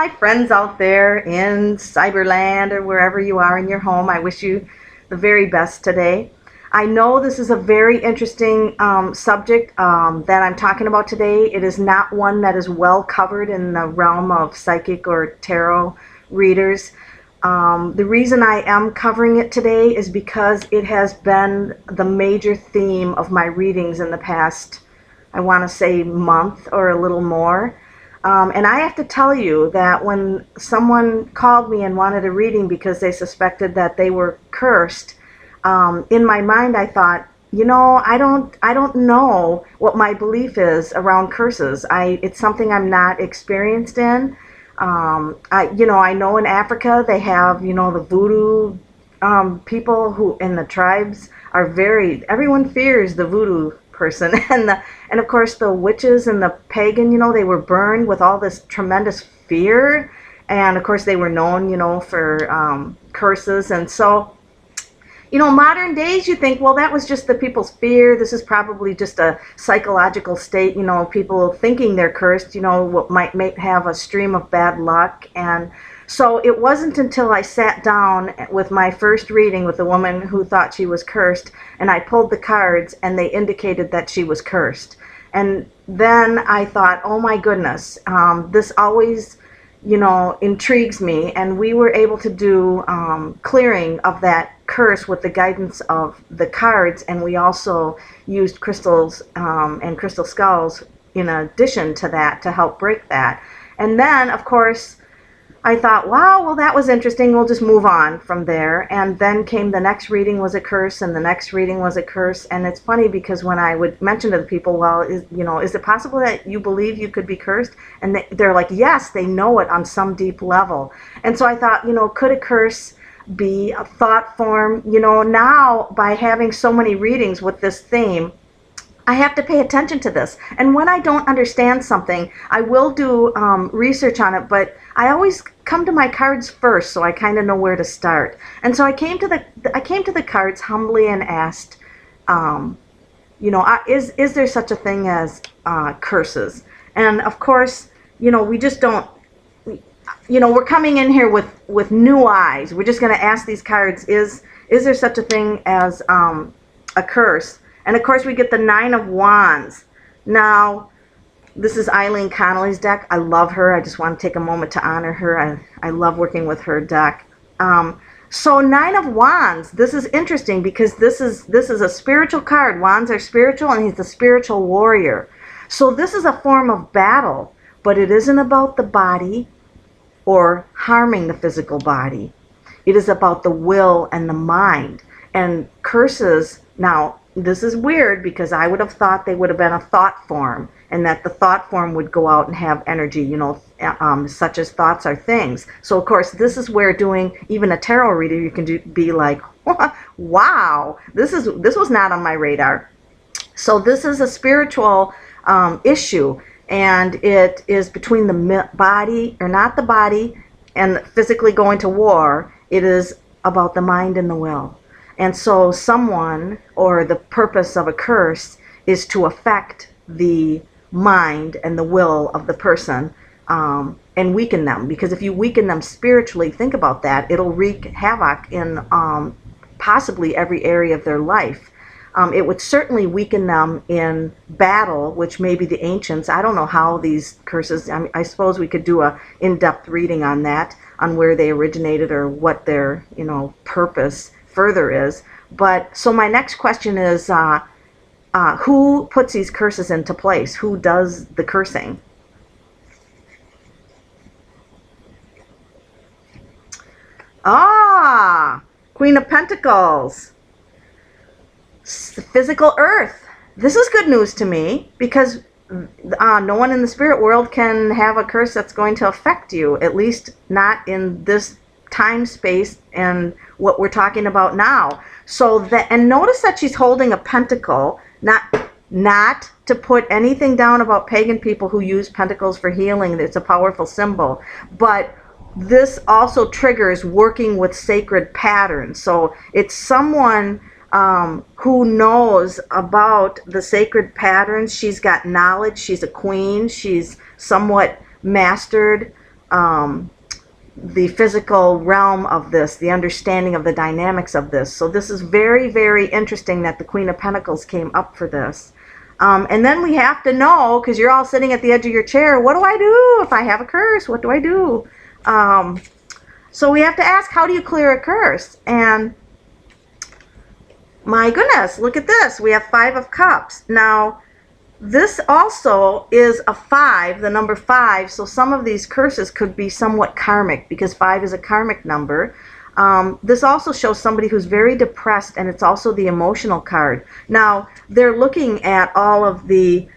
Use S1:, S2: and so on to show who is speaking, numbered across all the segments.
S1: my friends out there in Cyberland or wherever you are in your home. I wish you the very best today. I know this is a very interesting subject that I'm talking about today. It is not one that is well covered in the realm of psychic or tarot readers. The reason I am covering it today is because it has been the major theme of my readings in the past, I want to say, month or a little more. And I have to tell you that when someone called me and wanted a reading because they suspected that they were cursed, in my mind I thought, I don't know what my belief is around curses. It's something I'm not experienced in. I know in Africa they have, the voodoo people who in the tribes are everyone fears the voodoo person, and of course the witches and the pagan, they were burned with all this tremendous fear, and of course they were known, for curses. And so, modern days, you think, well, that was just the people's fear. This is probably just a psychological state, people thinking they're cursed, what might have a stream of bad luck. And so it wasn't until I sat down with my first reading with a woman who thought she was cursed, and I pulled the cards and they indicated that she was cursed. And then I thought, oh my goodness, this always intrigues me. And we were able to do clearing of that curse with the guidance of the cards, and we also used crystals and crystal skulls in addition to that to help break that. And then, of course, I thought, wow, well, that was interesting. We'll just move on from there. And then came the next reading was a curse, and the next reading was a curse. And it's funny because when I would mention to the people, well, is it possible that you believe you could be cursed? And they're like, yes, they know it on some deep level. And so I thought, could a curse be a thought form? Now by having so many readings with this theme, I have to pay attention to this. And when I don't understand something, I will do research on it, but I always come to my cards first, so I kind of know where to start. And so I came to the cards humbly and asked, is there such a thing as curses? And of course, we just don't. We're coming in here with new eyes. We're just going to ask these cards: is there such a thing as a curse? And of course, we get the Nine of Wands. Now, this is Eileen Connolly's deck. I love her. I just want to take a moment to honor her. I love working with her deck. So Nine of Wands, this is interesting because this is a spiritual card. Wands are spiritual, and he's the spiritual warrior. So this is a form of battle, but it isn't about the body or harming the physical body. It is about the will and the mind. And curses, now, this is weird because I would have thought they would have been a thought form, and that the thought form would go out and have energy, such as thoughts are things. So of course, this is where doing even a tarot reader, you can be like, wow, this was not on my radar. So this is a spiritual issue, and it is between the body, or not the body, and physically going to war. It is about the mind and the will. And so someone, or the purpose of a curse, is to affect the mind and the will of the person, and weaken them. Because if you weaken them spiritually, think about that, it'll wreak havoc in possibly every area of their life. It would certainly weaken them in battle, which maybe the ancients, I don't know how these curses, I suppose we could do a in-depth reading on that, on where they originated or what their purpose further is. But so my next question is, who puts these curses into place? Who does the cursing? Queen of Pentacles, physical earth. This is good news to me because no one in the spirit world can have a curse that's going to affect you, at least not in this time space and what we're talking about now. So that, and notice that she's holding a pentacle, not to put anything down about pagan people who use pentacles for healing. It's a powerful symbol, but this also triggers working with sacred patterns. So it's someone who knows about the sacred patterns. She's got knowledge. She's a queen. She's somewhat mastered the physical realm of this, the understanding of the dynamics of this. So this is very, very interesting that the Queen of Pentacles came up for this. And then we have to know, because you're all sitting at the edge of your chair, what do I do if I have a curse? What do I do? So we have to ask, how do you clear a curse? And my goodness, look at this. We have 5 of Cups. Now, this also is a 5, the number 5, so some of these curses could be somewhat karmic because 5 is a karmic number. This also shows somebody who's very depressed, and it's also the emotional card. Now, they're looking at all of the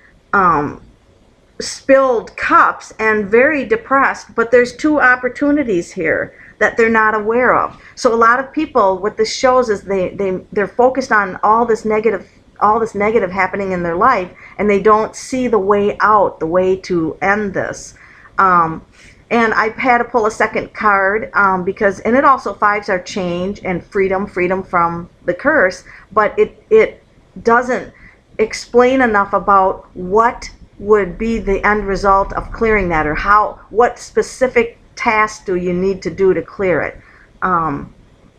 S1: spilled cups and very depressed, but there's 2 opportunities here that they're not aware of. So a lot of people, what this shows is they're focused on all this negative happening in their life, and they don't see the way out, the way to end this. And I've had to pull a second card because, and it also 5s are change and freedom from the curse, but it doesn't explain enough about what would be the end result of clearing that, or what specific task do you need to do to clear it.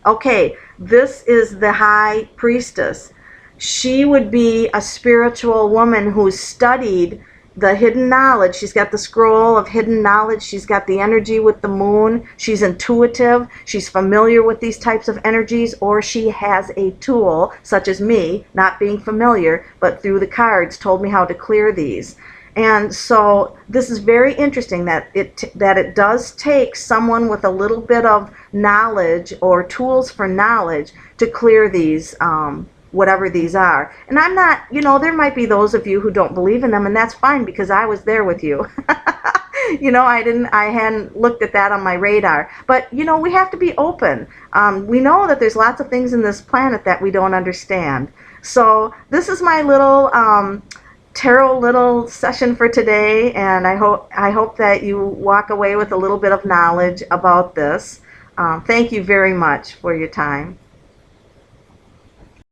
S1: Okay, this is the High Priestess. She would be a spiritual woman who's studied the hidden knowledge. She's got the scroll of hidden knowledge. She's got the energy with the moon. She's intuitive. She's familiar with these types of energies, or she has a tool, such as me, not being familiar, but through the cards told me how to clear these. And so this is very interesting that it does take someone with a little bit of knowledge or tools for knowledge to clear these whatever these are. And I'm not, there might be those of you who don't believe in them, and that's fine because I was there with you. I hadn't looked at that on my radar. But, we have to be open. We know that there's lots of things in this planet that we don't understand. So this is my little tarot little session for today, and I hope that you walk away with a little bit of knowledge about this. Thank you very much for your time.